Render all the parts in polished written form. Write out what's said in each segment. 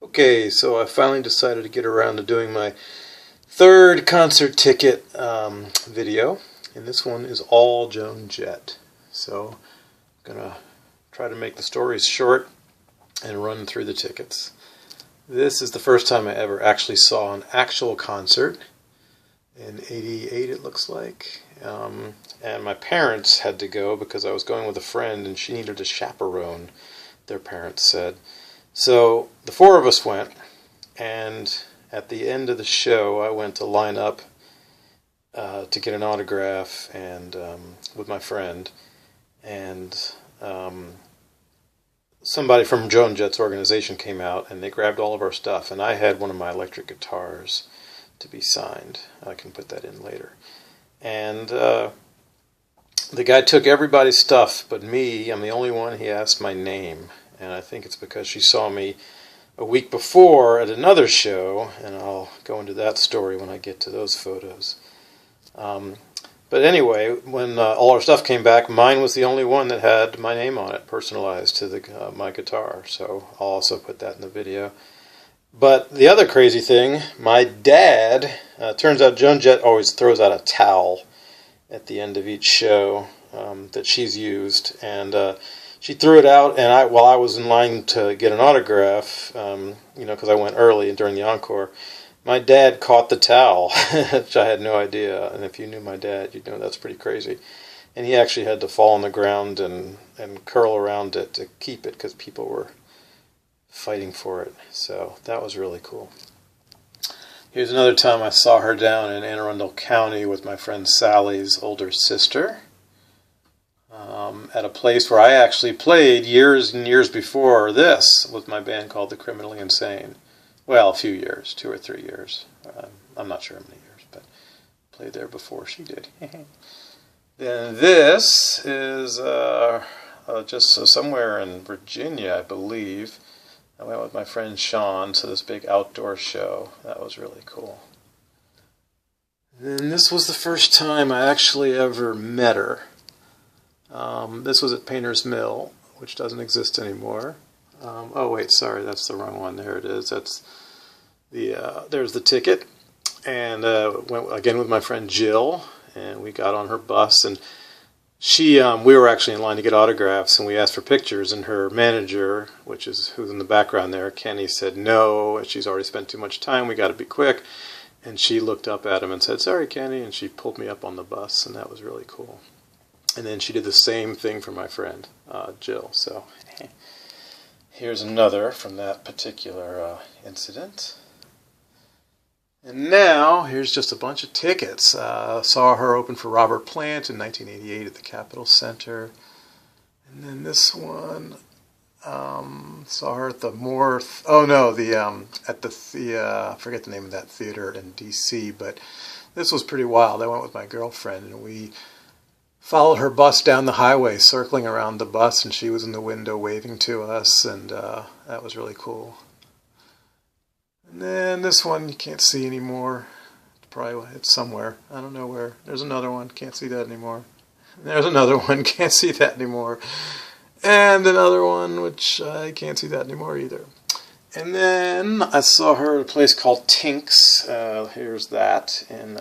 Okay, so I finally decided to get around to doing my third concert ticket video, and this one is all Joan Jett. So I'm going to try to make the stories short and run through the tickets. This is the first time I ever actually saw an actual concert, in '88 it looks like, and my parents had to go because I was going with a friend and she needed a chaperone, their parents said. So the four of us went, and at the end of the show I went to line up to get an autograph and with my friend, and somebody from Joan Jett's organization came out and they grabbed all of our stuff, and I had one of my electric guitars to be signed. I can put that in later. And the guy took everybody's stuff but me. I'm the only one he asked my name, and I think it's because she saw me a week before at another show, and I'll go into that story when I get to those photos. But anyway, when all our stuff came back, mine was the only one that had my name on it, personalized to my guitar, so I'll also put that in the video. But the other crazy thing, my dad, turns out Joan Jett always throws out a towel at the end of each show that she's used, and she threw it out, and while I was in line to get an autograph, because I went early during the encore, my dad caught the towel, which I had no idea, and if you knew my dad, you'd know that's pretty crazy. And he actually had to fall on the ground and curl around it to keep it because people were fighting for it. So that was really cool. Here's another time I saw her down in Anne Arundel County with my friend Sally's older sister, at a place where I actually played years and years before this with my band called The Criminally Insane. Well, a few years, 2 or 3 years. I'm not sure how many years, but played there before she did. Then this is just somewhere in Virginia, I believe. I went with my friend Sean to this big outdoor show. That was really cool. And this was the first time I actually ever met her. This was at Painter's Mill, which doesn't exist anymore. Oh wait, sorry, that's the wrong one. There it is. That's there's the ticket. And went again with my friend Jill, and we got on her bus, and we were actually in line to get autographs, and we asked for pictures, and her manager, who's in the background there, Kenny, said no, she's already spent too much time, we got to be quick. And she looked up at him and said, "Sorry, Kenny," and she pulled me up on the bus, and that was really cool. And then she did the same thing for my friend Jill. So here's another from that particular incident. And now, here's just a bunch of tickets. Saw her open for Robert Plant in 1988 at the Capitol Center. And then this one, saw her at the I forget the name of that theater in D.C., but this was pretty wild. I went with my girlfriend, and we followed her bus down the highway, circling around the bus, and she was in the window waving to us, and that was really cool. And then this one you can't see anymore. It's somewhere. I don't know where. There's another one. Can't see that anymore. There's another one. Can't see that anymore. And another one, which I can't see that anymore either. And then I saw her at a place called Tinks. Here's that. And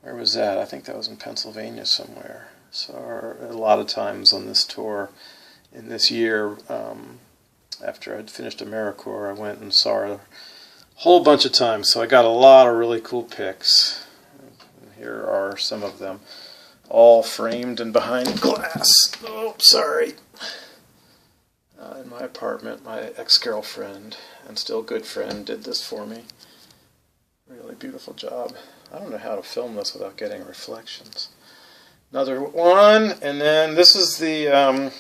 where was that? I think that was in Pennsylvania somewhere. Saw her a lot of times on this tour in this year. After I'd finished AmeriCorps, I went and saw her a whole bunch of times, so I got a lot of really cool pics. And here are some of them, all framed and behind glass. Oh, sorry. In my apartment, my ex-girlfriend, and still good friend, did this for me. Really beautiful job. I don't know how to film this without getting reflections. Another one, and then this is the...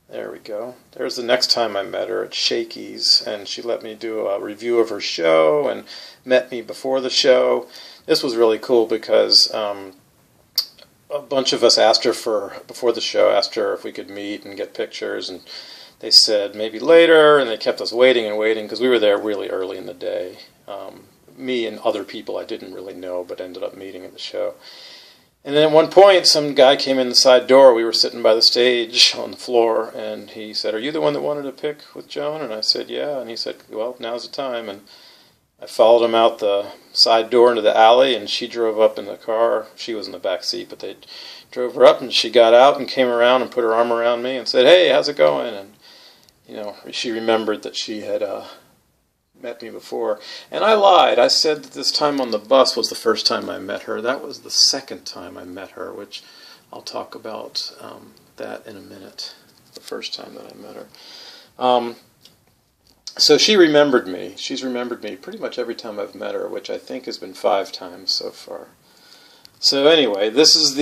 there we go. There's the next time I met her at Shakey's, and she let me do a review of her show and met me before the show. This was really cool because a bunch of us before the show, asked her if we could meet and get pictures, and they said maybe later, and they kept us waiting and waiting because we were there really early in the day. Me and other people I didn't really know but ended up meeting at the show. And then at one point, some guy came in the side door. We were sitting by the stage on the floor, and he said, "Are you the one that wanted to pic with Joan?" And I said, "Yeah." And he said, "Well, now's the time." And I followed him out the side door into the alley, and she drove up in the car. She was in the back seat, but they drove her up, and she got out and came around and put her arm around me and said, "Hey, how's it going?" And, she remembered that she had met me before. And I lied. I said that this time on the bus was the first time I met her. That was the second time I met her, which I'll talk about that in a minute, the first time that I met her. So she remembered me. She's remembered me pretty much every time I've met her, which I think has been 5 times so far. So anyway, this is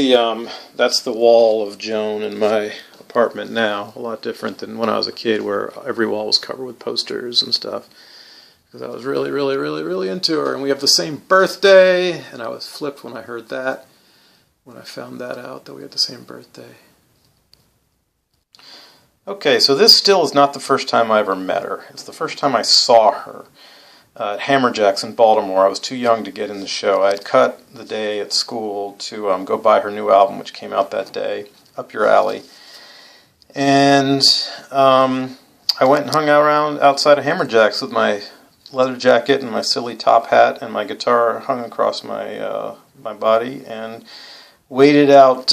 that's the wall of Joan in my apartment now. A lot different than when I was a kid, where every wall was covered with posters and stuff. Because I was really, really, really, really into her. And we have the same birthday, and I was flipped when I heard that, when I found that out, that we had the same birthday. Okay, so this still is not the first time I ever met her. It's the first time I saw her at Hammerjacks in Baltimore. I was too young to get in the show. I had cut the day at school to go buy her new album, which came out that day, Up Your Alley. And I went and hung out around outside of Hammerjacks with my leather jacket and my silly top hat and my guitar hung across my my body, and waited out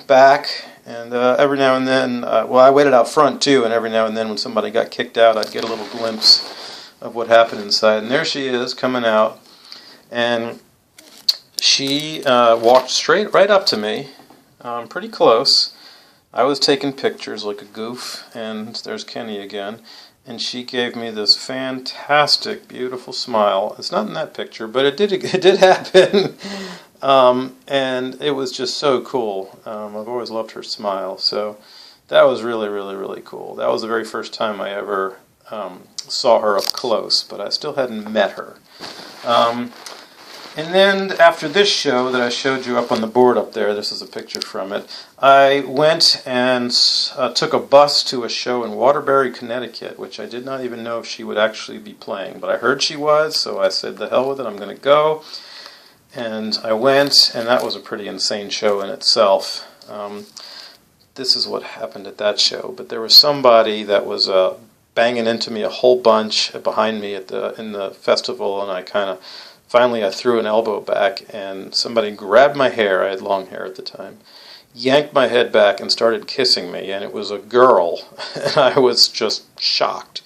back. And every now and then, I waited out front too, and every now and then when somebody got kicked out, I'd get a little glimpse of what happened inside. And there she is, coming out, and she walked straight right up to me, pretty close. I was taking pictures like a goof, and there's Kenny again, and she gave me this fantastic, beautiful smile. It's not in that picture, but it did happen. And it was just so cool. I've always loved her smile, so that was really, really, really cool. That was the very first time I ever saw her up close, but I still hadn't met her. And then after this show that I showed you up on the board up there, this is a picture from it, I went and took a bus to a show in Waterbury, Connecticut, which I did not even know if she would actually be playing, but I heard she was, so I said, the hell with it, I'm going to go. And I went, and that was a pretty insane show in itself. This is what happened at that show. But there was somebody that was banging into me a whole bunch behind me in the festival, and I finally threw an elbow back, and somebody grabbed my hair. I had long hair at the time. Yanked my head back and started kissing me, and it was a girl, and I was just shocked.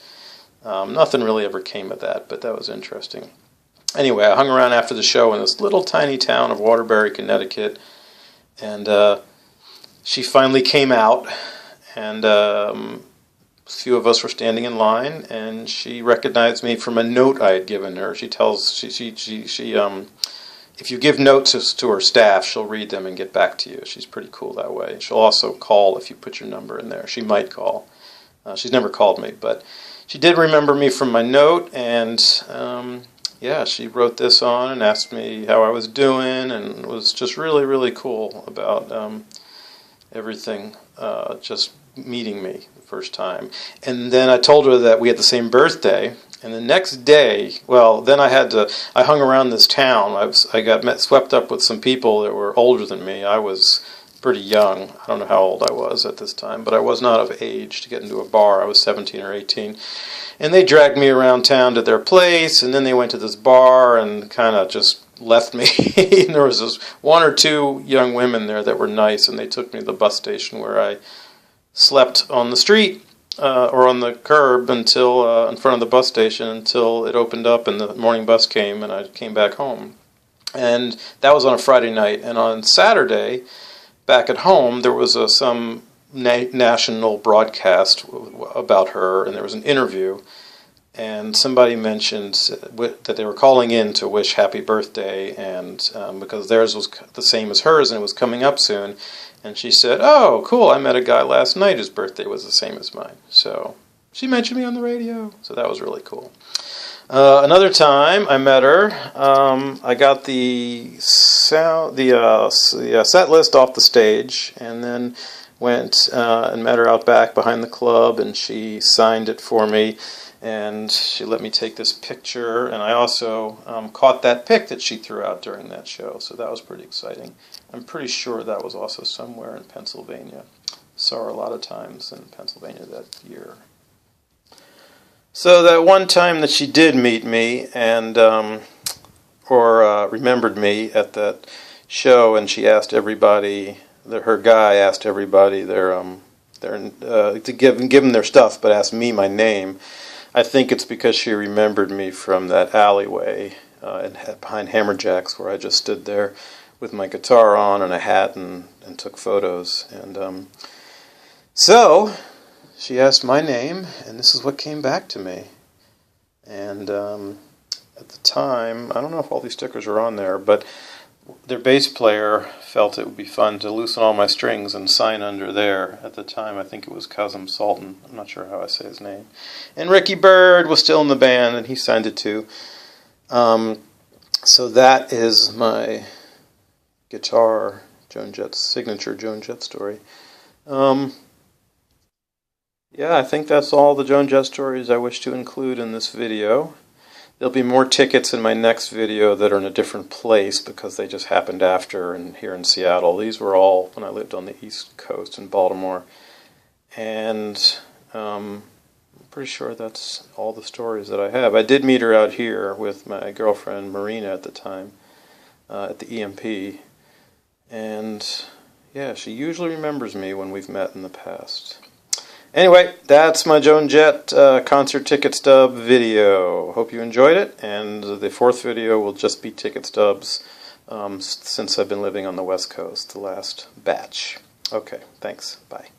Nothing really ever came of that, but that was interesting. Anyway, I hung around after the show in this little tiny town of Waterbury, Connecticut, and she finally came out, and a few of us were standing in line, and she recognized me from a note I had given her. She tells if you give notes to her staff, she'll read them and get back to you. She's pretty cool that way. She'll also call if you put your number in there. She might call. She's never called me, but she did remember me from my note, and she wrote this on and asked me how I was doing, and was just really, really cool about everything, just meeting me the first time. And then I told her that we had the same birthday, and the next day, then I hung around this town. I got swept up with some people that were older than me. I was pretty young. I don't know how old I was at this time, but I was not of age to get into a bar. I was 17 or 18. And they dragged me around town to their place, and then they went to this bar and kind of just left me. And there was this 1 or 2 young women there that were nice, and they took me to the bus station where I slept on the street or on the curb until in front of the bus station until it opened up and the morning bus came, and I came back home. And that was on a Friday night. And on Saturday, back at home, there was some national broadcast about her, and there was an interview, and somebody mentioned that they were calling in to wish happy birthday, and because theirs was the same as hers and it was coming up soon, and she said, "Oh, cool, I met a guy last night whose birthday was the same as mine." So she mentioned me on the radio, so that was really cool. Another time I met her, I got the set list off the stage, and then went and met her out back behind the club, and she signed it for me, and she let me take this picture, and I also caught that pic that she threw out during that show, so that was pretty exciting. I'm pretty sure that was also somewhere in Pennsylvania. Saw her a lot of times in Pennsylvania that year. So that one time that she did meet me and remembered me at that show, and she asked everybody, her guy asked everybody to give them their stuff, but asked me my name. I think it's because she remembered me from that alleyway behind Hammerjacks, where I just stood there with my guitar on and a hat and took photos. And so she asked my name, and this is what came back to me. And at the time, I don't know if all these stickers are on there, but their bass player felt it would be fun to loosen all my strings and sign under there. At the time, I think it was Cousin Sultan. I'm not sure how I say his name. And Ricky Bird was still in the band, and he signed it too. So that is my guitar, Joan Jett's signature Joan Jett story. Yeah, I think that's all the Joan Jett stories I wish to include in this video. There'll be more tickets in my next video that are in a different place because they just happened after and here in Seattle. These were all when I lived on the East Coast in Baltimore. And I'm pretty sure that's all the stories that I have. I did meet her out here with my girlfriend Marina at the time at the EMP. And yeah, she usually remembers me when we've met in the past. Anyway, that's my Joan Jett concert ticket stub video. Hope you enjoyed it, and the fourth video will just be ticket stubs since I've been living on the West Coast, the last batch. Okay, thanks. Bye.